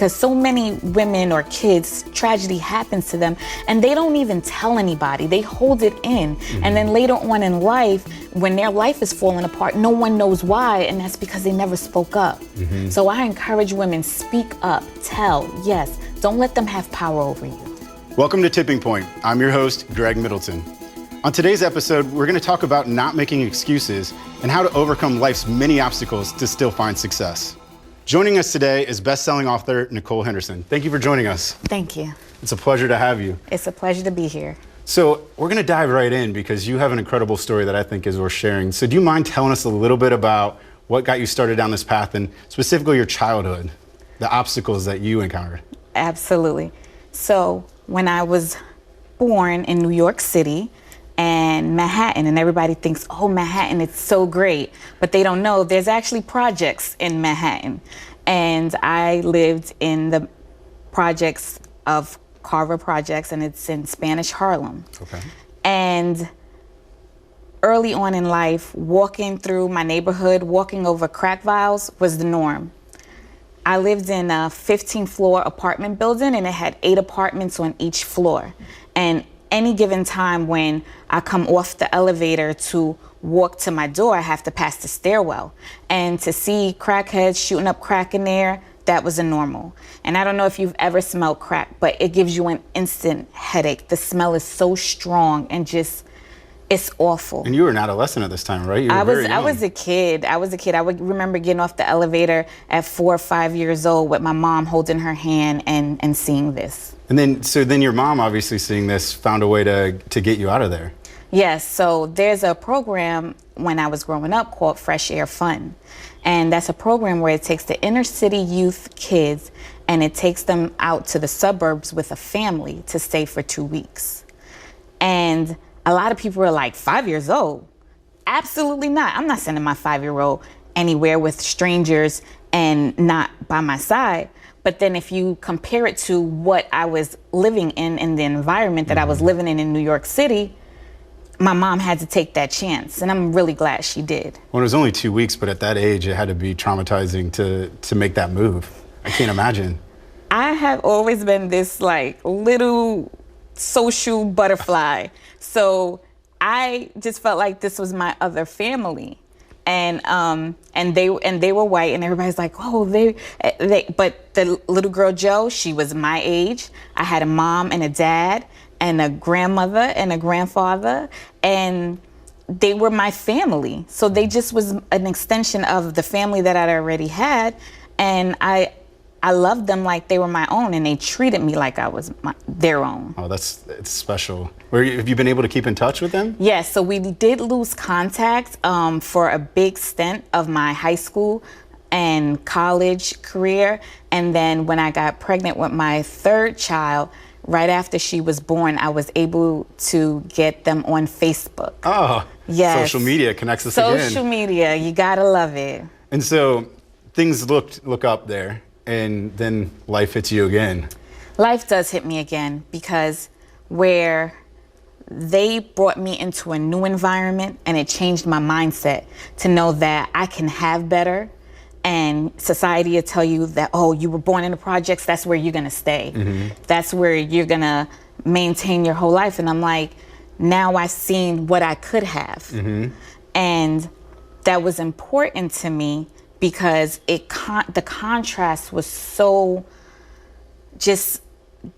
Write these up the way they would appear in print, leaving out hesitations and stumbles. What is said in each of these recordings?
because so many women or kids, tragedy happens to them and they don't even tell anybody. They hold it in. And then later on in life, when their life is falling apart, no one knows why, and that's because they never spoke up. So I encourage women, speak up, tell, yes, don't let them have power over you. Welcome to Tipping Point. I'm your host, Greg Middleton. On today's episode, we're going to talk about not making excuses and how to overcome life's many obstacles to still find success. Joining us today is best-selling author Nicole Henderson. Thank you for joining us. Thank you. It's a pleasure to have you. It's a pleasure to be here. So we're going to dive right in because you have an incredible story that I think is worth sharing. So do you mind telling us a little bit about what got you started down this path and specifically your childhood, the obstacles that you encountered? Absolutely. So when I was born in New York City and Manhattan, and everybody thinks, oh, Manhattan, it's so great, but they don't know there's actually projects in Manhattan. And I lived in the projects of Carver Projects, and it's in Spanish Harlem. Okay. And early on in life, walking through my neighborhood, walking over crack vials was the norm. I lived in a 15-floor apartment building, and it had 8 apartments on each floor. And any given time when I come off the elevator to walk to my door, I have to pass the stairwell. And to see crackheads shooting up crack in there, that was a normal. And I don't know if you've ever smelled crack, but it gives you an instant headache. The smell is so strong and just, it's awful. And you were an adolescent at this time, right? I was a kid. I would remember getting off the elevator at 4 or 5 years old with my mom holding her hand and seeing this. And then your mom, obviously seeing this, found a way to get you out of there. Yes, so there's a program when I was growing up called Fresh Air Fun. And that's a program where it takes the inner city youth kids and it takes them out to the suburbs with a family to stay for 2 weeks. And a lot of people are like, 5 years old? Absolutely not. I'm not sending my 5-year-old anywhere with strangers and not by my side. But then if you compare it to what I was living in the environment that I was living in New York City, my mom had to take that chance, and I'm really glad she did. Well, it was only 2 weeks, but at that age, it had to be traumatizing to make that move. I can't imagine. I have always been this like little social butterfly. So I just felt like this was my other family. And they were white, and everybody's like, oh, but the little girl Jo, she was my age. I had a mom and a dad and a grandmother and a grandfather, and they were my family. So they just was an extension of the family that I'd already had, and I loved them like they were my own, and they treated me like I was their own. Oh, it's special. Have you been able to keep in touch with them? Yes, so we did lose contact for a big stint of my high school and college career. And then when I got pregnant with my 3rd child, right after she was born, I was able to get them on Facebook. Oh, yes. Social media connects us again. Social media, you gotta love it. And so things look up there, and then life hits you again. Life does hit me again, because where they brought me into a new environment, and it changed my mindset to know that I can have better, and society will tell you that, oh, you were born in the projects, that's where you're gonna stay. That's where you're gonna maintain your whole life. And I'm like, now I've seen what I could have. And that was important to me because the contrast was so just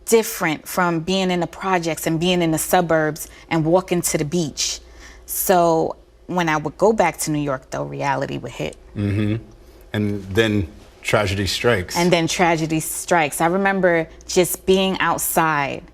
different from being in the projects and being in the suburbs and walking to the beach. So when I would go back to New York, though, reality would hit. And then tragedy strikes. I remember just being outside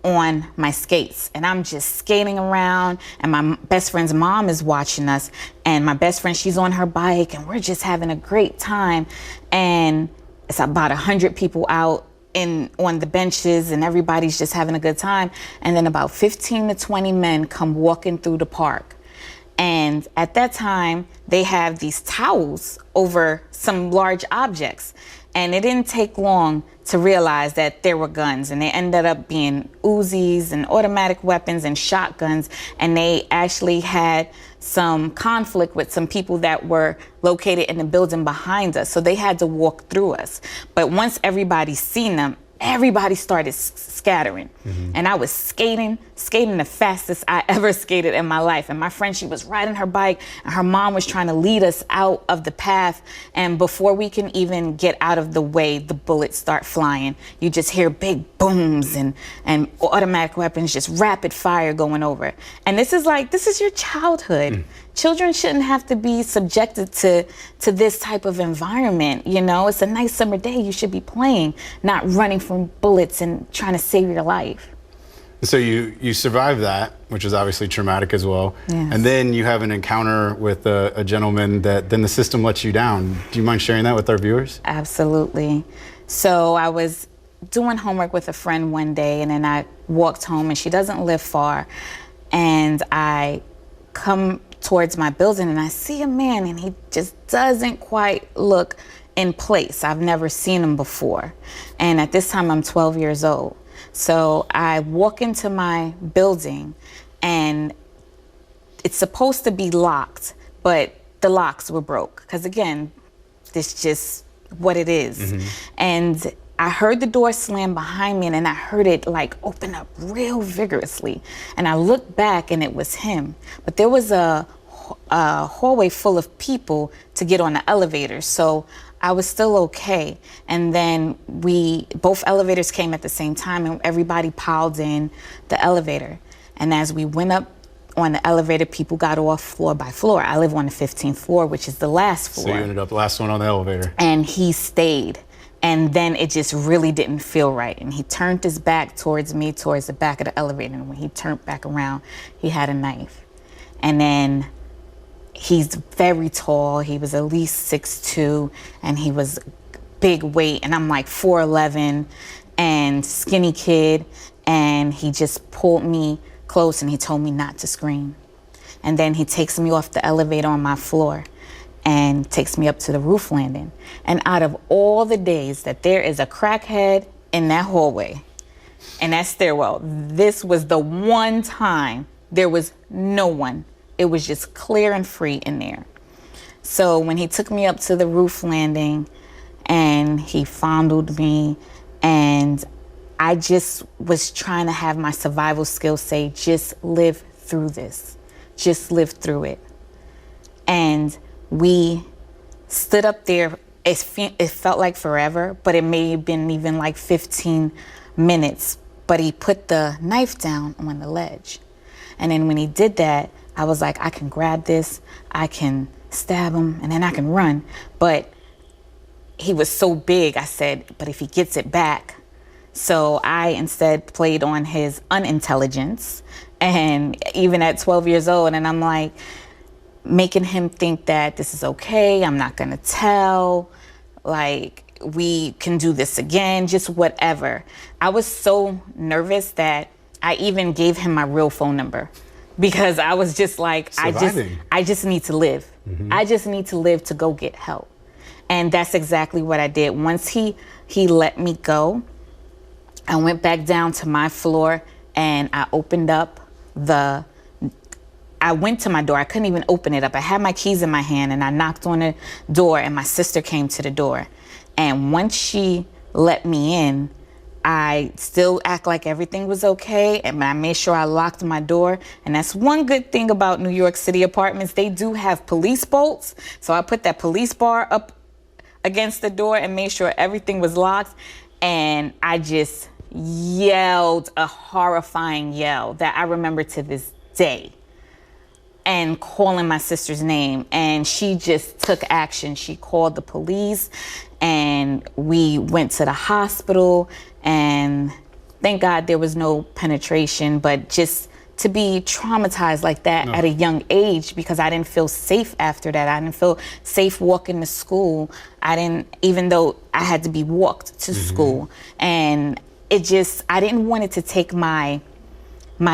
on my skates, and I'm just skating around, and my best friend's mom is watching us, and my best friend, she's on her bike, and we're just having a great time. And it's about 100 people out on the benches, and everybody's just having a good time. And then about 15 to 20 men come walking through the park. And at that time, they have these towels over some large objects. And it didn't take long to realize that there were guns, and they ended up being Uzis and automatic weapons and shotguns. And they actually had some conflict with some people that were located in the building behind us. So they had to walk through us. But once everybody seen them, everybody started scattering. And I was skating the fastest I ever skated in my life. And my friend, she was riding her bike, and her mom was trying to lead us out of the path. And before we can even get out of the way, the bullets start flying. You just hear big booms and automatic weapons, just rapid fire going over. And this is your childhood. Children shouldn't have to be subjected to this type of environment. You know, it's a nice summer day. You should be playing, not running from bullets and trying to save your life. So you survived that, which is obviously traumatic as well. Yes. And then you have an encounter with a gentleman that then the system lets you down. Do you mind sharing that with our viewers? Absolutely. So I was doing homework with a friend one day, and then I walked home, and she doesn't live far. And I come towards my building, and I see a man, and he just doesn't quite look in place. I've never seen him before. And at this time, I'm 12 years old. So I walk into my building, and it's supposed to be locked, but the locks were broke. Because again, this is just what it is. And I heard the door slam behind me, and then I heard it like open up real vigorously. And I looked back, and it was him. But there was a hallway full of people to get on the elevator. So I was still okay. And then both elevators came at the same time, and everybody piled in the elevator. And as we went up on the elevator, people got off floor by floor. I live on the 15th floor, which is the last floor. So you ended up the last one on the elevator. And he stayed. And then it just really didn't feel right. And he turned his back towards me, towards the back of the elevator. And when he turned back around, he had a knife. And then he's very tall. He was at least 6'2", and he was big weight. And I'm like 4'11", and skinny kid. And he just pulled me close, and he told me not to scream. And then he takes me off the elevator on my floor and takes me up to the roof landing. And out of all the days that there is a crackhead in that hallway, in that stairwell, this was the one time there was no one. It was just clear and free in there. So when he took me up to the roof landing, and he fondled me, and I just was trying to have my survival skills say, just live through this. Just live through it. And we stood up there. It felt like forever, but it may have been even like 15 minutes. But he put the knife down on the ledge. And then when he did that, I was like, I can grab this, I can stab him, and then I can run. But he was so big, I said, but if he gets it back. So I instead played on his unintelligence, and even at 12 years old, and I'm like, making him think that this is okay, I'm not gonna tell, like, we can do this again, just whatever. I was so nervous that I even gave him my real phone number, because I was just like, I just need to live. I just need to live to go get help. And that's exactly what I did. Once he let me go, I went back down to my floor, and I opened up I went to my door. I couldn't even open it up. I had my keys in my hand, and I knocked on the door, and my sister came to the door. And once she let me in, I still act like everything was okay, and I made sure I locked my door. And that's one good thing about New York City apartments. They do have police bolts. So I put that police bar up against the door and made sure everything was locked. And I just yelled a horrifying yell that I remember to this day, and calling my sister's name. And she just took action. She called the police, and we went to the hospital, and thank God there was no penetration. But just to be traumatized like that at a young age, because I didn't feel safe after that. I didn't feel safe walking to school. Even though I had to be walked to school. And it just, I didn't want it to take my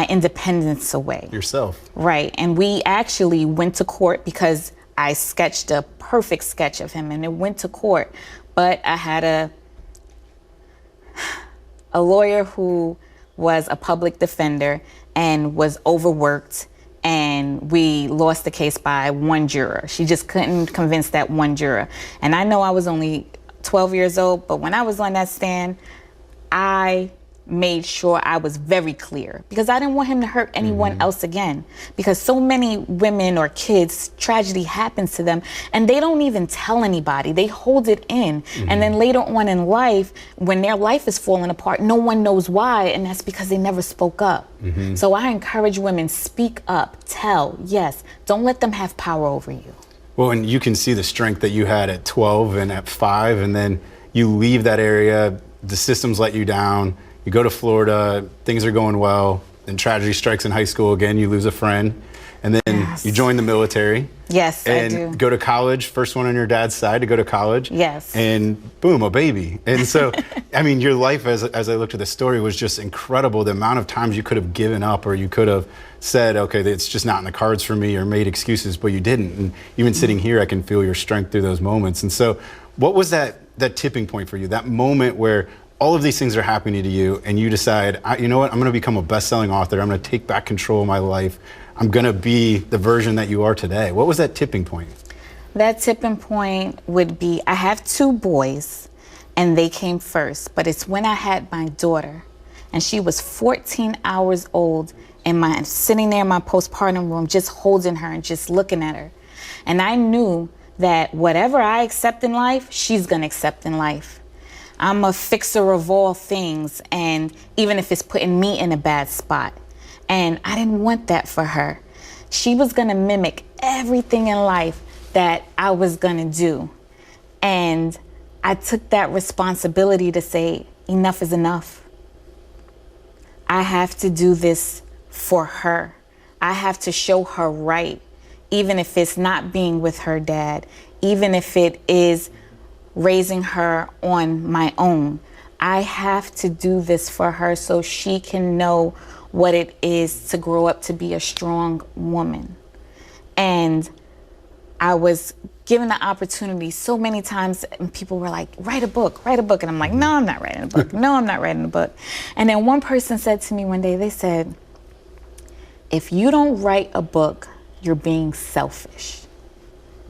independence away. Yourself. Right. And we actually went to court, because I sketched a perfect sketch of him, and it went to court. But I had a lawyer who was a public defender and was overworked, and we lost the case by one juror. She just couldn't convince that one juror. And I know I was only 12 years old, but when I was on that stand, I made sure I was very clear, because I didn't want him to hurt anyone else again. Because so many women or kids, tragedy happens to them and they don't even tell anybody. They hold it in. And then later on in life, when their life is falling apart, no one knows why, and that's because they never spoke up. So I encourage women, speak up, tell, yes. Don't let them have power over you. Well, and you can see the strength that you had at 12 and at 5, and then you leave that area, the systems let you down. You go to Florida, things are going well, and tragedy strikes in high school again, you lose a friend, and then you join the military. Yes, I do. And go to college, first one on your dad's side to go to college. Yes. And boom, a baby. And so, I mean, your life, as I looked at the story, was just incredible. The amount of times you could have given up, or you could have said, okay, it's just not in the cards for me, or made excuses, but you didn't. And even sitting here, I can feel your strength through those moments. And so, what was that tipping point for you, that moment where all of these things are happening to you and you decide, you know what, I'm gonna become a best-selling author, I'm gonna take back control of my life, I'm gonna be the version that you are today? What was that tipping point? That tipping point would be, I have 2 boys and they came first, but it's when I had my daughter and she was 14 hours old and sitting there in my postpartum room, just holding her and just looking at her. And I knew that whatever I accept in life, she's gonna accept in life. I'm a fixer of all things, and even if it's putting me in a bad spot. And I didn't want that for her. She was gonna mimic everything in life that I was gonna do. And I took that responsibility to say, enough is enough. I have to do this for her. I have to show her right, even if it's not being with her dad, even if it is raising her on my own. I have to do this for her so she can know what it is to grow up to be a strong woman. And I was given the opportunity so many times, and people were like, write a book. And I'm like, no, I'm not writing a book. No, I'm not writing a book. And then one person said to me one day, they said, if you don't write a book, you're being selfish.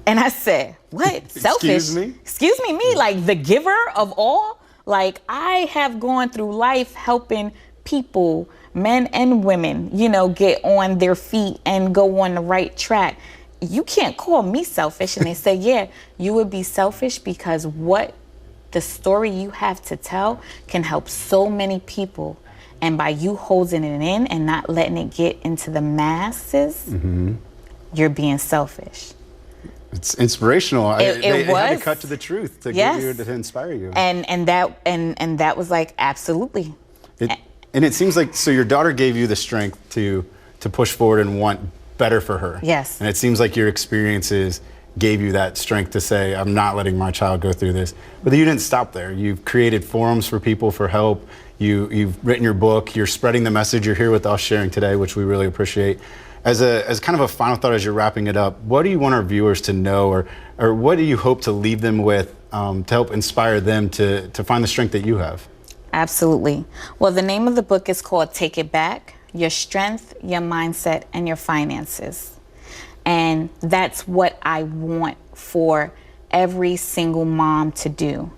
And I said, what? Selfish? Excuse me, like the giver of all? Like, I have gone through life helping people, men and women, get on their feet and go on the right track. You can't call me selfish. And they say, yeah, you would be selfish because what the story you have to tell can help so many people. And by you holding it in and not letting it get into the masses, you're being selfish. It's inspirational. They had to cut to the truth to yes. get you to inspire you. And that was like, absolutely. And it seems like, so your daughter gave you the strength to push forward and want better for her. Yes. And it seems like your experiences gave you that strength to say, I'm not letting my child go through this. But you didn't stop there. You've created forums for people for help. You've written your book. You're spreading the message. You're here with us sharing today, which we really appreciate. As kind of a final thought as you're wrapping it up, what do you want our viewers to know, or what do you hope to leave them with to help inspire them to find the strength that you have? Absolutely. Well, the name of the book is called Take It Back: Your Strength, Your Mindset, and Your Finances. And that's what I want for every single mom to do.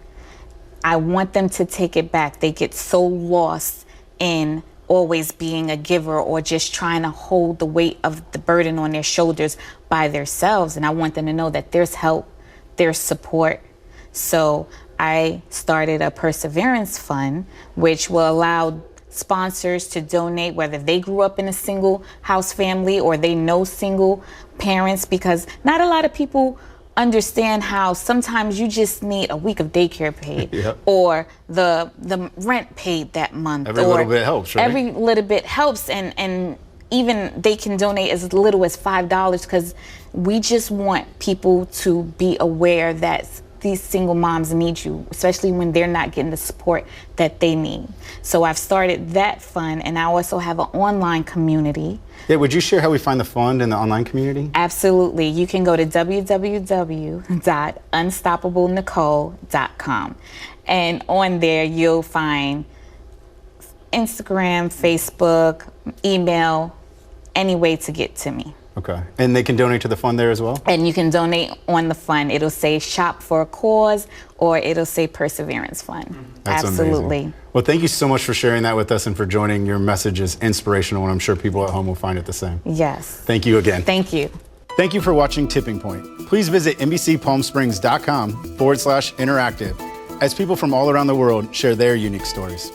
I want them to take it back. They get so lost in always being a giver or just trying to hold the weight of the burden on their shoulders by themselves. And I want them to know that there's help, there's support. So I started a perseverance fund, which will allow sponsors to donate, whether they grew up in a single house family or they know single parents, because not a lot of people understand how sometimes you just need a week of daycare paid yep. or the rent paid that month. Every little bit helps, right? Every little bit helps, and even they can donate as little as $5, because we just want people to be aware that these single moms need you, especially when they're not getting the support that they need. So I've started that fund, and I also have an online community. Yeah, would you share how we find the fund in the online community? Absolutely. You can go to www.unstoppablenicole.com. And on there, you'll find Instagram, Facebook, email, any way to get to me. Okay. And they can donate to the fund there as well? And you can donate on the fund. It'll say Shop for a Cause, or it'll say Perseverance Fund. That's Absolutely. amazing. Well, thank you so much for sharing that with us and for joining. Your message is inspirational, and I'm sure people at home will find it the same. Yes. Thank you again. Thank you. Thank you for watching Tipping Point. Please visit NBCPalmSprings.com/interactive as people from all around the world share their unique stories.